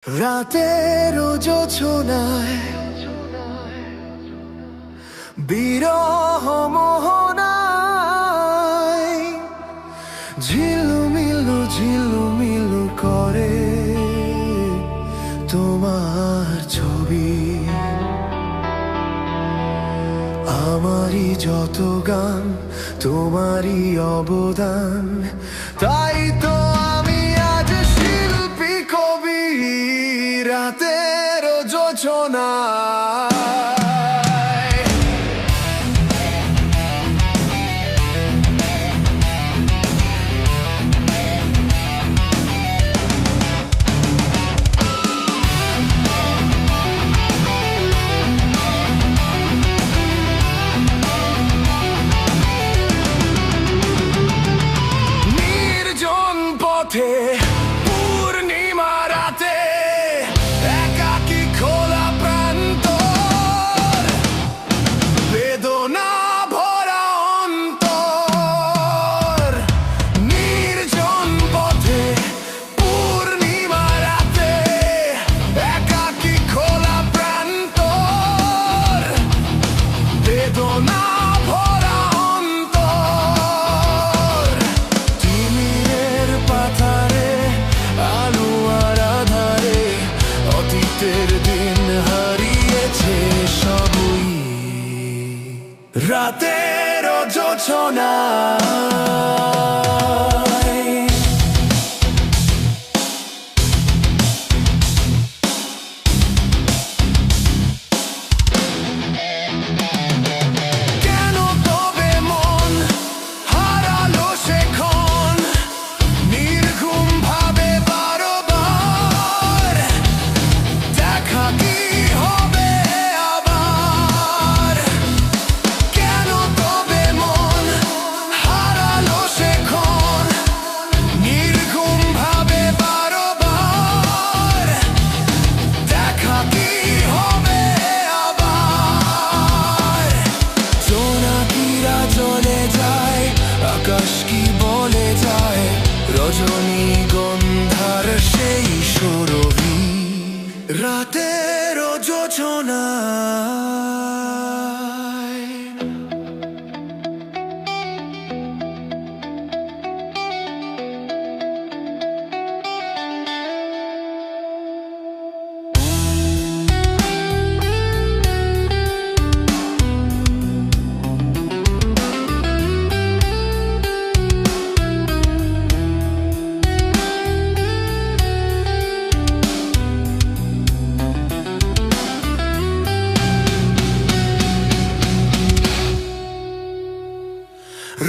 রাতের জোছনায় বিরহ মোহনায় ঝিলমিলু ঝিলমিলু করে তোমার ছবি। আমারই যত গান তোমারই অবদান, তাই তো আমি আজ শিল্পী কবি। রাতের জোছনায় নির্জন পথে পূর্ণিমা রাতে একাকী খোলা প্রান্তর, বেদনা ভরা অন্তর। নির্জন পথে পূর্ণিমা রাতে একাকী খোলা প্রান্তর, বেদনা ভরা অন্তর। তিমিরের পাথারে আলো আর আধারে অতীতের দিন হারিয়েছে সবই। রাতের জোছনায় কেন তবে মন হারালো সেক্ষণ নির্ঘুম ভাবে বারবার? দেখা কি হবে আবার? কেন তবে মন হারালো সেক্ষণ নির্ঘুম ভাবে বারবার? দেখা কি হবে আবার? জোনাকিরা চলে যায়, আকাশ কি বলে যায়, রজনীগন্ধার সেই সুরভি। রাতের জোছনায়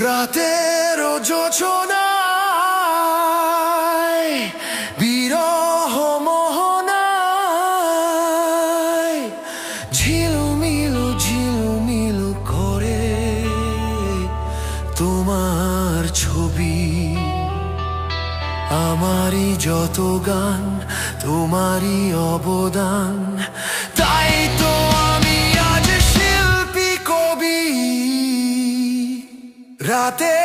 রাতের জোছনায় বিরহ মোহনায় ঝিলমিলু ঝিলমিলু করে তোমার ছবি। আমারই যত গান তোমারই অবদান, তাই তো আমি আজ শিল্পী কবি। রাতে